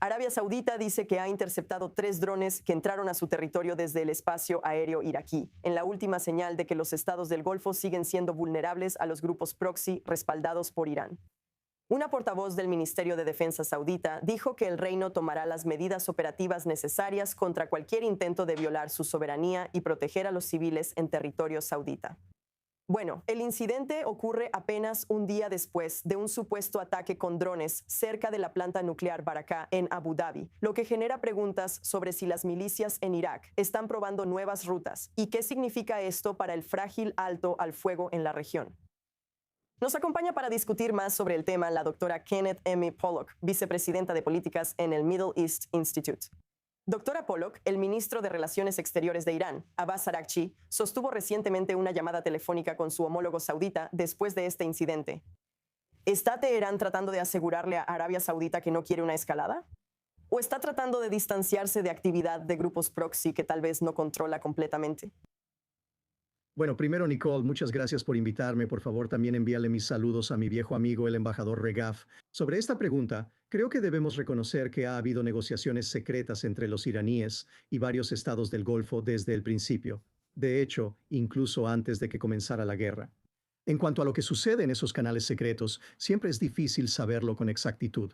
Arabia Saudita dice que ha interceptado 3 drones que entraron a su territorio desde el espacio aéreo iraquí, en la última señal de que los estados del Golfo siguen siendo vulnerables a los grupos proxy respaldados por Irán. Una portavoz del Ministerio de Defensa saudita dijo que el reino tomará las medidas operativas necesarias contra cualquier intento de violar su soberanía y proteger a los civiles en territorio saudita. Bueno, el incidente ocurre apenas un día después de un supuesto ataque con drones cerca de la planta nuclear Barakah en Abu Dhabi, lo que genera preguntas sobre si las milicias en Irak están probando nuevas rutas y qué significa esto para el frágil alto al fuego en la región. Nos acompaña para discutir más sobre el tema la doctora Kenneth M. Pollock, vicepresidenta de políticas en el Middle East Institute. Doctora Pollock, el ministro de Relaciones Exteriores de Irán, Abbas Araghchi, sostuvo recientemente una llamada telefónica con su homólogo saudita después de este incidente. ¿Está Teherán tratando de asegurarle a Arabia Saudita que no quiere una escalada? ¿O está tratando de distanciarse de actividad de grupos proxy que tal vez no controla completamente? Bueno, primero, Nicole, muchas gracias por invitarme. Por favor, también envíale mis saludos a mi viejo amigo, el embajador Regaf. Sobre esta pregunta, creo que debemos reconocer que ha habido negociaciones secretas entre los iraníes y varios estados del Golfo desde el principio. De hecho, incluso antes de que comenzara la guerra. En cuanto a lo que sucede en esos canales secretos, siempre es difícil saberlo con exactitud.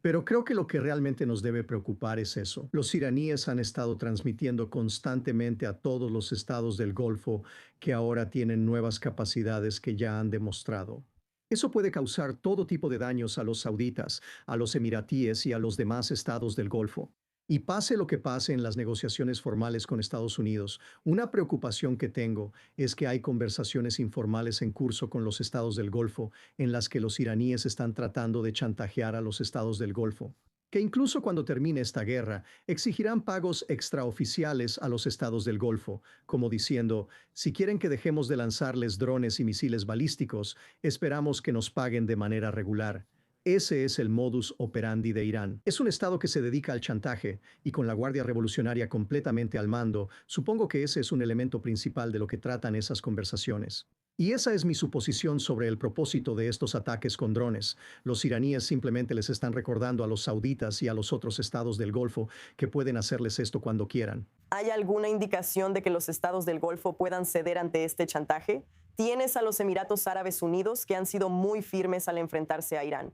Pero creo que lo que realmente nos debe preocupar es eso. Los iraníes han estado transmitiendo constantemente a todos los estados del Golfo que ahora tienen nuevas capacidades que ya han demostrado. Eso puede causar todo tipo de daños a los sauditas, a los emiratíes y a los demás estados del Golfo. Y pase lo que pase en las negociaciones formales con Estados Unidos, una preocupación que tengo es que hay conversaciones informales en curso con los estados del Golfo en las que los iraníes están tratando de chantajear a los estados del Golfo, que incluso cuando termine esta guerra exigirán pagos extraoficiales a los estados del Golfo, como diciendo, si quieren que dejemos de lanzarles drones y misiles balísticos, esperamos que nos paguen de manera regular. Ese es el modus operandi de Irán. Es un estado que se dedica al chantaje y con la Guardia Revolucionaria completamente al mando, supongo que ese es un elemento principal de lo que tratan esas conversaciones. Y esa es mi suposición sobre el propósito de estos ataques con drones. Los iraníes simplemente les están recordando a los sauditas y a los otros estados del Golfo que pueden hacerles esto cuando quieran. ¿Hay alguna indicación de que los estados del Golfo puedan ceder ante este chantaje? Tienes a los Emiratos Árabes Unidos que han sido muy firmes al enfrentarse a Irán.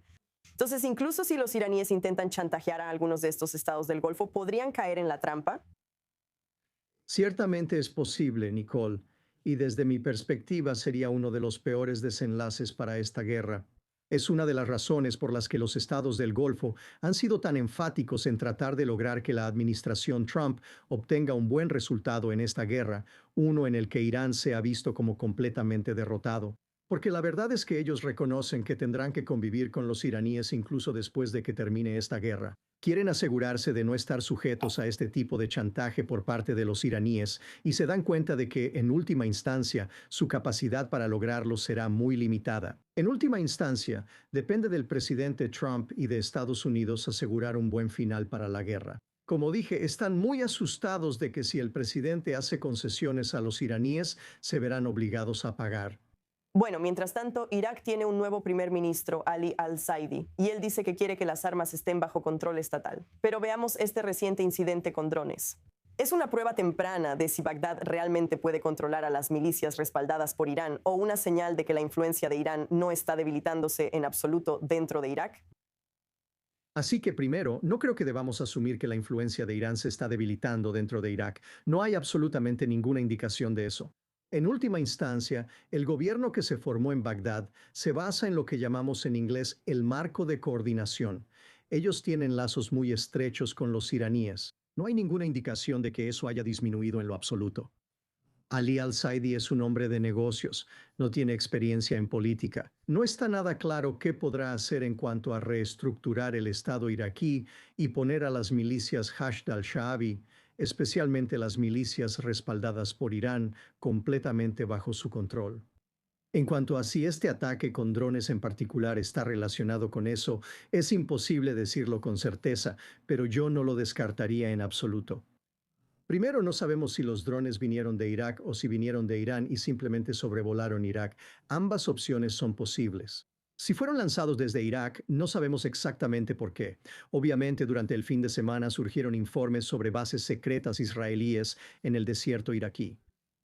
Entonces, incluso si los iraníes intentan chantajear a algunos de estos estados del Golfo, ¿podrían caer en la trampa? Ciertamente es posible, Nicole, y desde mi perspectiva sería uno de los peores desenlaces para esta guerra. Es una de las razones por las que los estados del Golfo han sido tan enfáticos en tratar de lograr que la administración Trump obtenga un buen resultado en esta guerra, uno en el que Irán se ha visto como completamente derrotado. Porque la verdad es que ellos reconocen que tendrán que convivir con los iraníes incluso después de que termine esta guerra. Quieren asegurarse de no estar sujetos a este tipo de chantaje por parte de los iraníes y se dan cuenta de que, en última instancia, su capacidad para lograrlo será muy limitada. En última instancia, depende del presidente Trump y de Estados Unidos asegurar un buen final para la guerra. Como dije, están muy asustados de que si el presidente hace concesiones a los iraníes, se verán obligados a pagar. Bueno, mientras tanto, Irak tiene un nuevo primer ministro, Ali al-Zaidi, y él dice que quiere que las armas estén bajo control estatal. Pero veamos este reciente incidente con drones. ¿Es una prueba temprana de si Bagdad realmente puede controlar a las milicias respaldadas por Irán o una señal de que la influencia de Irán no está debilitándose en absoluto dentro de Irak? Así que primero, no creo que debamos asumir que la influencia de Irán se está debilitando dentro de Irak. No hay absolutamente ninguna indicación de eso. En última instancia, el gobierno que se formó en Bagdad se basa en lo que llamamos en inglés el marco de coordinación. Ellos tienen lazos muy estrechos con los iraníes. No hay ninguna indicación de que eso haya disminuido en lo absoluto. Ali al-Saidi es un hombre de negocios, no tiene experiencia en política. No está nada claro qué podrá hacer en cuanto a reestructurar el Estado iraquí y poner a las milicias Hashd al-Shaabi, especialmente las milicias respaldadas por Irán, completamente bajo su control. En cuanto a si este ataque con drones en particular está relacionado con eso, es imposible decirlo con certeza, pero yo no lo descartaría en absoluto. Primero, no sabemos si los drones vinieron de Irak o si vinieron de Irán y simplemente sobrevolaron Irak. Ambas opciones son posibles. Si fueron lanzados desde Irak, no sabemos exactamente por qué. Obviamente, durante el fin de semana surgieron informes sobre bases secretas israelíes en el desierto iraquí.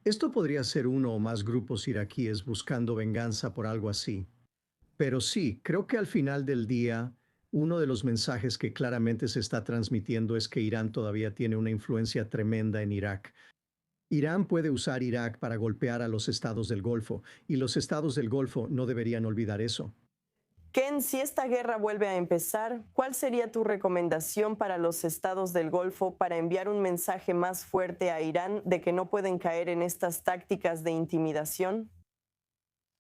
Esto podría ser uno o más grupos iraquíes buscando venganza por algo así. Pero sí, creo que al final del día, uno de los mensajes que claramente se está transmitiendo es que Irán todavía tiene una influencia tremenda en Irak. Irán puede usar Irak para golpear a los estados del Golfo, y los estados del Golfo no deberían olvidar eso. Ken, si esta guerra vuelve a empezar, ¿cuál sería tu recomendación para los estados del Golfo para enviar un mensaje más fuerte a Irán de que no pueden caer en estas tácticas de intimidación?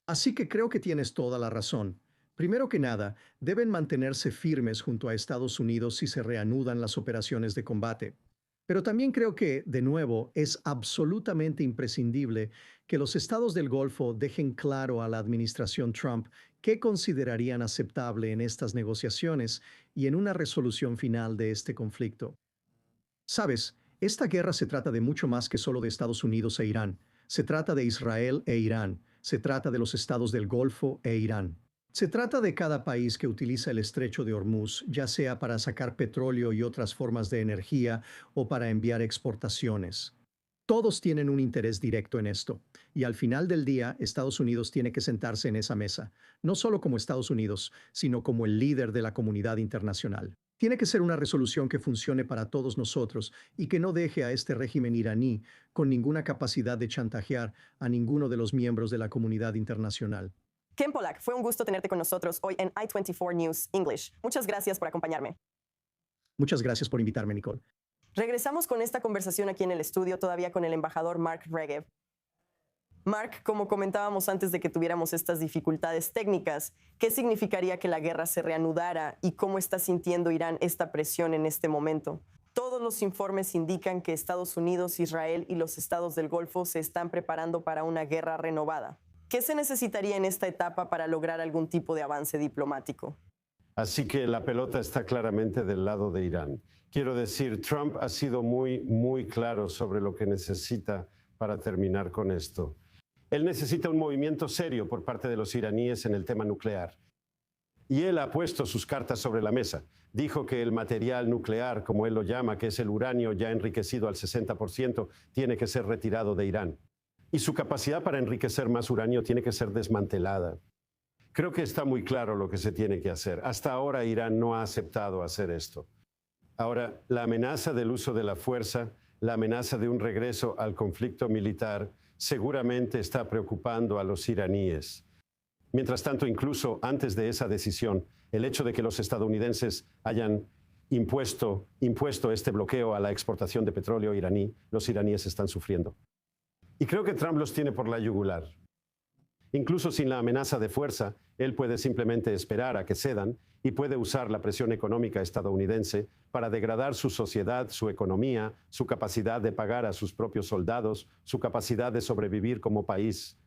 Así que creo que tienes toda la razón. Primero que nada, deben mantenerse firmes junto a Estados Unidos si se reanudan las operaciones de combate. Pero también creo que, de nuevo, es absolutamente imprescindible que los estados del Golfo dejen claro a la administración Trump qué considerarían aceptable en estas negociaciones y en una resolución final de este conflicto. Sabes, esta guerra se trata de mucho más que solo de Estados Unidos e Irán. Se trata de Israel e Irán. Se trata de los estados del Golfo e Irán. Se trata de cada país que utiliza el estrecho de Hormuz, ya sea para sacar petróleo y otras formas de energía o para enviar exportaciones. Todos tienen un interés directo en esto, y al final del día Estados Unidos tiene que sentarse en esa mesa, no solo como Estados Unidos, sino como el líder de la comunidad internacional. Tiene que ser una resolución que funcione para todos nosotros y que no deje a este régimen iraní con ninguna capacidad de chantajear a ninguno de los miembros de la comunidad internacional. Ken Pollack, fue un gusto tenerte con nosotros hoy en I-24 News English. Muchas gracias por acompañarme. Muchas gracias por invitarme, Nicole. Regresamos con esta conversación aquí en el estudio, todavía con el embajador Mark Regev. Mark, como comentábamos antes de que tuviéramos estas dificultades técnicas, ¿qué significaría que la guerra se reanudara y cómo está sintiendo Irán esta presión en este momento? Todos los informes indican que Estados Unidos, Israel y los estados del Golfo se están preparando para una guerra renovada. ¿Qué se necesitaría en esta etapa para lograr algún tipo de avance diplomático? Así que la pelota está claramente del lado de Irán. Quiero decir, Trump ha sido muy claro sobre lo que necesita para terminar con esto. Él necesita un movimiento serio por parte de los iraníes en el tema nuclear. Y él ha puesto sus cartas sobre la mesa. Dijo que el material nuclear, como él lo llama, que es el uranio ya enriquecido al 60%, tiene que ser retirado de Irán. Y su capacidad para enriquecer más uranio tiene que ser desmantelada. Creo que está muy claro lo que se tiene que hacer. Hasta ahora Irán no ha aceptado hacer esto. Ahora, la amenaza del uso de la fuerza, la amenaza de un regreso al conflicto militar, seguramente está preocupando a los iraníes. Mientras tanto, incluso antes de esa decisión, el hecho de que los estadounidenses hayan impuesto este bloqueo a la exportación de petróleo iraní, los iraníes están sufriendo. Y creo que Trump los tiene por la yugular. Incluso sin la amenaza de fuerza, él puede simplemente esperar a que cedan y puede usar la presión económica estadounidense para degradar su sociedad, su economía, su capacidad de pagar a sus propios soldados, su capacidad de sobrevivir como país.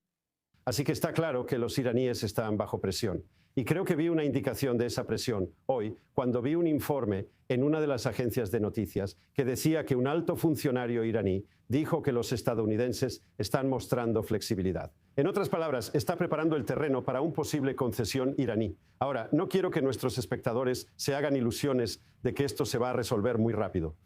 Así que está claro que los iraníes están bajo presión. Y creo que vi una indicación de esa presión hoy cuando vi un informe en una de las agencias de noticias que decía que un alto funcionario iraní dijo que los estadounidenses están mostrando flexibilidad. En otras palabras, está preparando el terreno para una posible concesión iraní. Ahora, no quiero que nuestros espectadores se hagan ilusiones de que esto se va a resolver muy rápido.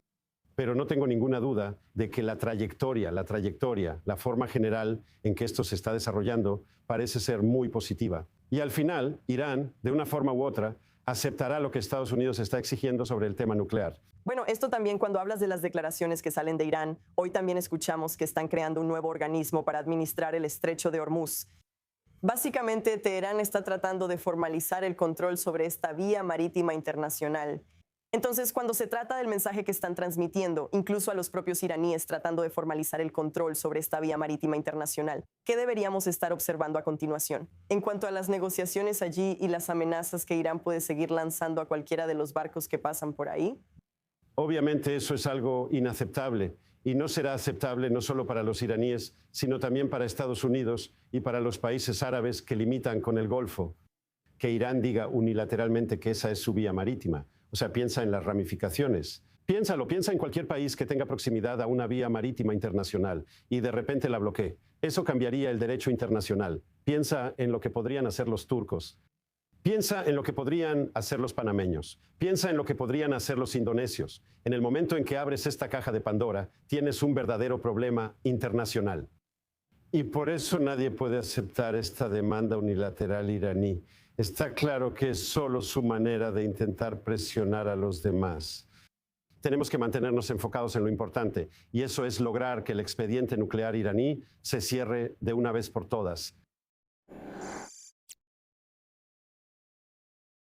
Pero no tengo ninguna duda de que la trayectoria, la forma general en que esto se está desarrollando parece ser muy positiva. Y al final, Irán, de una forma u otra, aceptará lo que Estados Unidos está exigiendo sobre el tema nuclear. Bueno, esto también cuando hablas de las declaraciones que salen de Irán, hoy también escuchamos que están creando un nuevo organismo para administrar el estrecho de Hormuz. Básicamente, Teherán está tratando de formalizar el control sobre esta vía marítima internacional. Entonces, cuando se trata del mensaje que están transmitiendo, incluso a los propios iraníes tratando de formalizar el control sobre esta vía marítima internacional, ¿qué deberíamos estar observando a continuación? En cuanto a las negociaciones allí y las amenazas que Irán puede seguir lanzando a cualquiera de los barcos que pasan por ahí. Obviamente eso es algo inaceptable y no será aceptable no solo para los iraníes, sino también para Estados Unidos y para los países árabes que limitan con el Golfo. Que Irán diga unilateralmente que esa es su vía marítima. O sea, piensa en las ramificaciones. Piensa en cualquier país que tenga proximidad a una vía marítima internacional y de repente la bloquee. Eso cambiaría el derecho internacional. Piensa en lo que podrían hacer los turcos. Piensa en lo que podrían hacer los panameños. Piensa en lo que podrían hacer los indonesios. En el momento en que abres esta caja de Pandora, tienes un verdadero problema internacional. Y por eso nadie puede aceptar esta demanda unilateral iraní. Está claro que es solo su manera de intentar presionar a los demás. Tenemos que mantenernos enfocados en lo importante, y eso es lograr que el expediente nuclear iraní se cierre de una vez por todas.